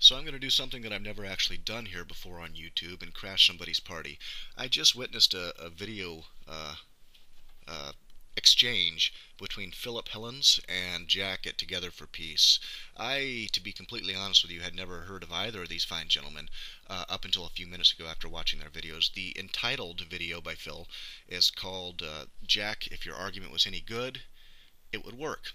So I'm going to do something that I've never actually done here before on YouTube and crash somebody's party. I just witnessed a video uh, exchange between Philhellenes and Jack at Together for Peace. I, to be completely honest with you, had never heard of either of these fine gentlemen up until a few minutes ago after watching their videos. The entitled video by Phil is called Jack, If Your Argument Was Any Good, It Would Work.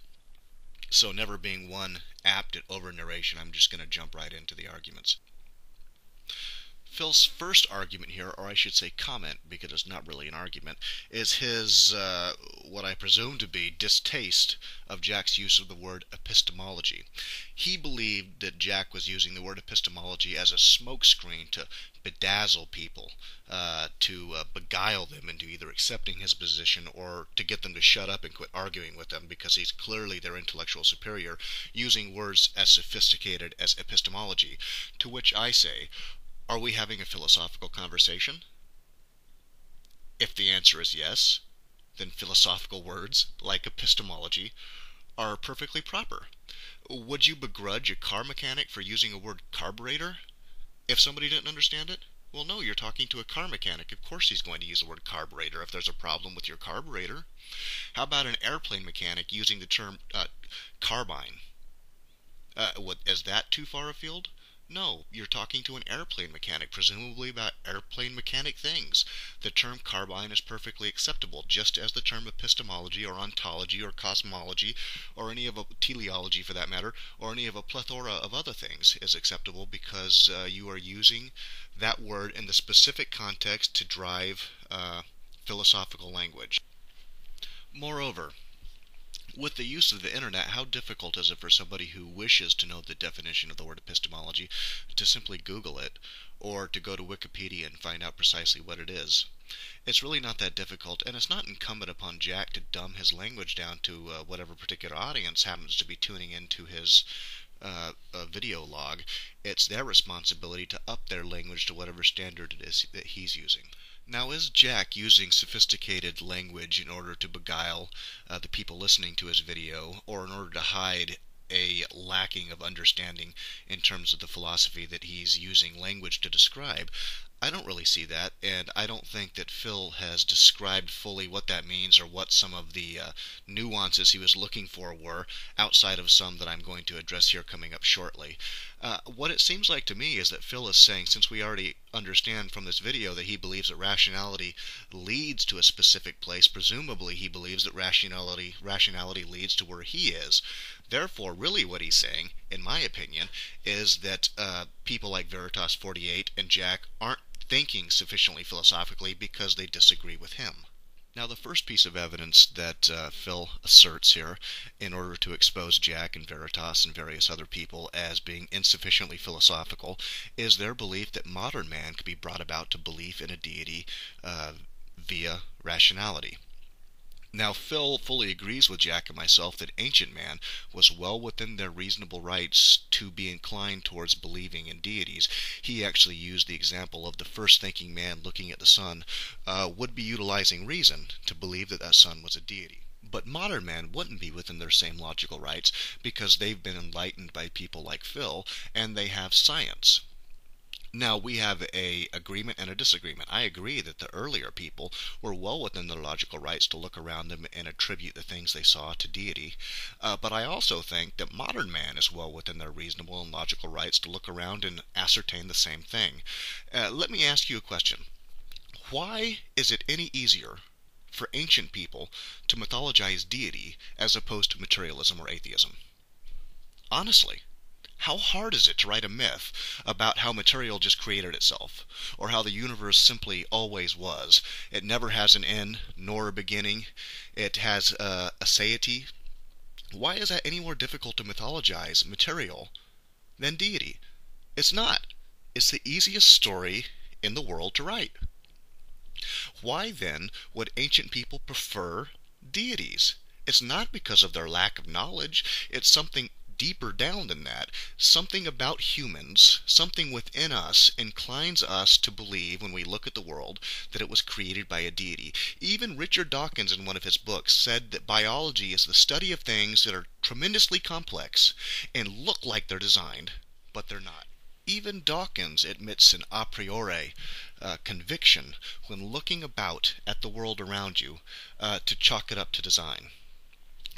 So never being one apt at over-narration, I'm just going to jump right into the arguments. Phil's first argument here, or I should say comment, because it's not really an argument, is his, what I presume to be, distaste of Jack's use of the word epistemology. He believed that Jack was using the word epistemology as a smokescreen to bedazzle people, to beguile them into either accepting his position or to get them to shut up and quit arguing with them because he's clearly their intellectual superior, using words as sophisticated as epistemology. To which I say, are we having a philosophical conversation? If the answer is yes, then philosophical words, like epistemology, are perfectly proper. Would you begrudge a car mechanic for using a word carburetor if somebody didn't understand it? Well, no, you're talking to a car mechanic. Of course he's going to use the word carburetor if there's a problem with your carburetor. How about an airplane mechanic using the term carbine? Is that too far afield? No, you're talking to an airplane mechanic, presumably about airplane mechanic things. The term carbine is perfectly acceptable, just as the term epistemology or ontology or cosmology or any of a teleology for that matter, or any of a plethora of other things is acceptable because you are using that word in the specific context to drive philosophical language. Moreover, with the use of the internet, how difficult is it for somebody who wishes to know the definition of the word epistemology to simply Google it, or to go to Wikipedia and find out precisely what it is? It's really not that difficult, and it's not incumbent upon Jack to dumb his language down to whatever particular audience happens to be tuning into his video log. It's their responsibility to up their language to whatever standard it is that he's using. Now, is Jack using sophisticated language in order to beguile the people listening to his video, or in order to hide a lacking of understanding in terms of the philosophy that he's using language to describe? I don't really see that, and I don't think that Phil has described fully what that means or what some of the nuances he was looking for were, outside of some that I'm going to address here coming up shortly. What it seems like to me is that Phil is saying, since we already understand from this video that he believes that rationality leads to a specific place, presumably he believes that rationality leads to where he is. Therefore, really what he's saying, in my opinion, is that people like Veritas48 and Jack aren't thinking sufficiently philosophically because they disagree with him. Now, the first piece of evidence that Phil asserts here in order to expose Jack and Veritas and various other people as being insufficiently philosophical is their belief that modern man could be brought about to belief in a deity via rationality. Now, Phil fully agrees with Jack and myself that ancient man was well within their reasonable rights to be inclined towards believing in deities. He actually used the example of the first thinking man looking at the sun would be utilizing reason to believe that that sun was a deity. But modern man wouldn't be within their same logical rights because they've been enlightened by people like Phil, and they have science. Now, we have an agreement and a disagreement. I agree that the earlier people were well within their logical rights to look around them and attribute the things they saw to deity. But I also think that modern man is well within their reasonable and logical rights to look around and ascertain the same thing. Let me ask you a question. Why is it any easier for ancient people to mythologize deity as opposed to materialism or atheism? Honestly. How hard is it to write a myth about how material just created itself, or how the universe simply always was? It never has an end, nor a beginning. It has a satiety. Why is that any more difficult to mythologize material than deity? It's not. It's the easiest story in the world to write. Why then would ancient people prefer deities? It's not because of their lack of knowledge. It's something deeper down than that. Something about humans, something within us, inclines us to believe when we look at the world that it was created by a deity. Even Richard Dawkins, in one of his books, said that biology is the study of things that are tremendously complex and look like they're designed, but they're not. even Dawkins admits an a priori conviction when looking about at the world around you to chalk it up to design.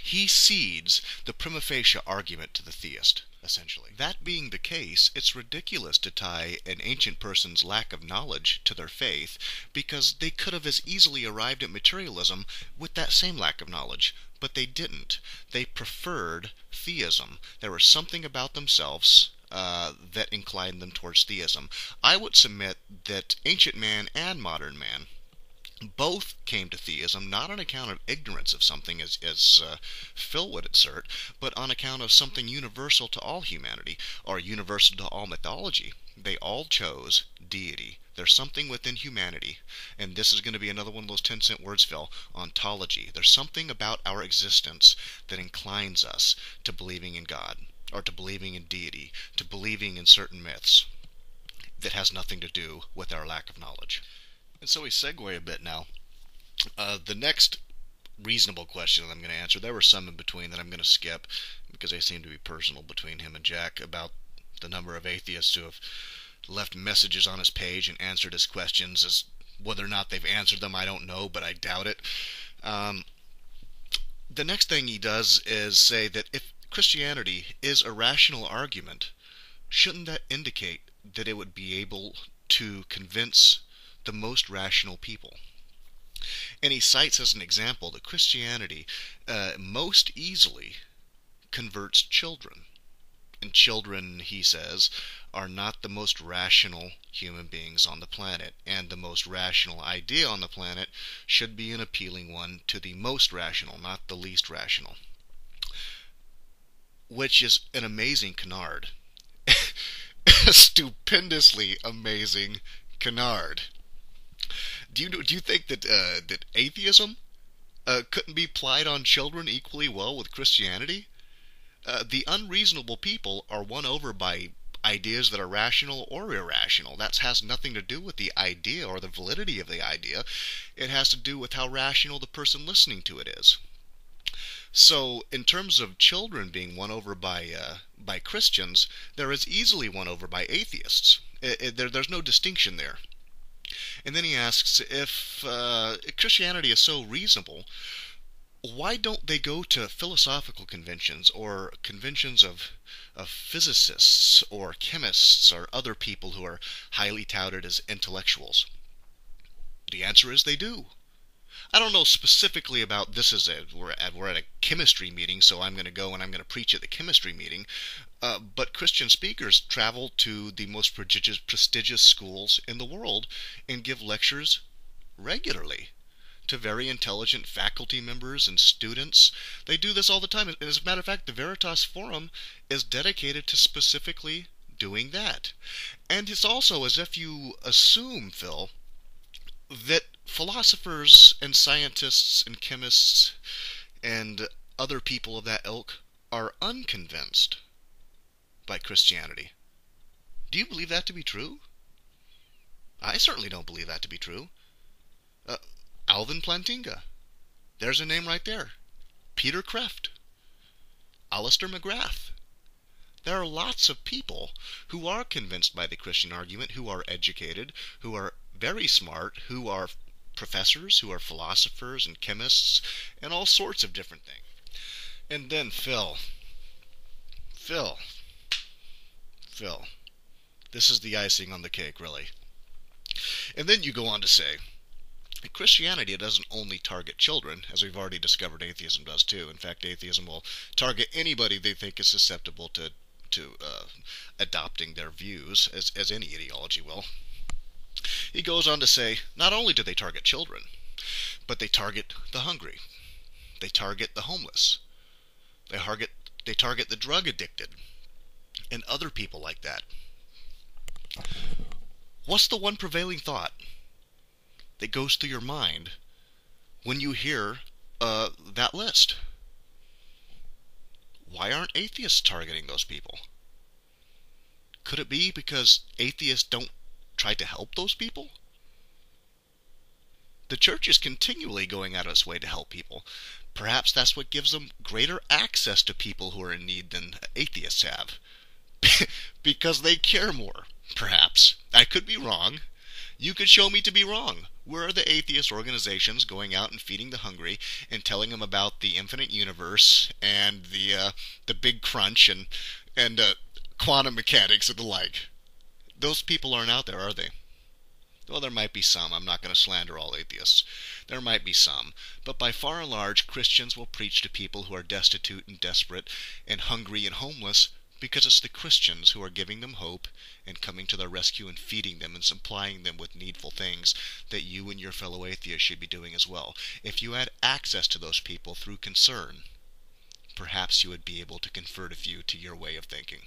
He cedes the prima facie argument to the theist, essentially. That being the case, it's ridiculous to tie an ancient person's lack of knowledge to their faith, because they could have as easily arrived at materialism with that same lack of knowledge. But they didn't. They preferred theism. There was something about themselves that inclined them towards theism. I would submit that ancient man and modern man both came to theism not on account of ignorance of something, as Phil would assert, but on account of something universal to all humanity, or universal to all mythology. They all chose deity. There's something within humanity, and this is going to be another one of those 10-cent words, Phil, ontology. There's something about our existence that inclines us to believing in God, or to believing in deity, to believing in certain myths that has nothing to do with our lack of knowledge. And so we segue a bit now. The next reasonable question that I'm going to answer, there were some in between that I'm going to skip because they seem to be personal between him and Jack, about the number of atheists who have left messages on his page and answered his questions. As whether or not they've answered them, I don't know, but I doubt it. The next thing he does is say that if Christianity is a rational argument, shouldn't that indicate that it would be able to convince the most rational people? And he cites as an example that Christianity most easily converts children. And children, he says, are not the most rational human beings on the planet. And the most rational idea on the planet should be an appealing one to the most rational, not the least rational. Which is an amazing canard. A stupendously amazing canard. Do you think that that atheism couldn't be applied on children equally well with Christianity? The unreasonable people are won over by ideas that are rational or irrational. That has nothing to do with the idea or the validity of the idea. It has to do with how rational the person listening to it is. So, in terms of children being won over by Christians, they're as easily won over by atheists. There's no distinction there. And then he asks, if Christianity is so reasonable, why don't they go to philosophical conventions or conventions of physicists or chemists or other people who are highly touted as intellectuals? The answer is they do. I don't know specifically about this. We're at a chemistry meeting, so I'm going to go and I'm going to preach at the chemistry meeting. But Christian speakers travel to the most prestigious schools in the world and give lectures regularly to very intelligent faculty members and students. They do this all the time. As a matter of fact, the Veritas Forum is dedicated to specifically doing that. And it's also as if you assume, Phil, that philosophers and scientists and chemists and other people of that ilk are unconvinced by Christianity. Do you believe that to be true? I certainly don't believe that to be true. Alvin Plantinga. There's a name right there. Peter Kreeft. Alistair McGrath. There are lots of people who are convinced by the Christian argument, who are educated, who are very smart, who are professors, who are philosophers and chemists, and all sorts of different things. And then Phil. This is the icing on the cake, really. And then you go on to say, Christianity doesn't only target children, as we've already discovered atheism does too. In fact, atheism will target anybody they think is susceptible to adopting their views, as any ideology will. He goes on to say, not only do they target children, but they target the hungry. They target the homeless. They target the drug addicted and other people like that. What's the one prevailing thought that goes through your mind when you hear that list? Why aren't atheists targeting those people? Could it be because atheists don't try to help those people? The church is continually going out of its way to help people. Perhaps that's what gives them greater access to people who are in need than atheists have. Because they care more. Perhaps. I could be wrong. You could show me to be wrong. Where are the atheist organizations going out and feeding the hungry and telling them about the infinite universe and the big crunch and quantum mechanics and the like? Those people aren't out there, are they? Well, there might be some. I'm not going to slander all atheists. There might be some. But by far and large, Christians will preach to people who are destitute and desperate and hungry and homeless because it's the Christians who are giving them hope and coming to their rescue and feeding them and supplying them with needful things that you and your fellow atheists should be doing as well. If you had access to those people through concern, perhaps you would be able to convert a few to your way of thinking.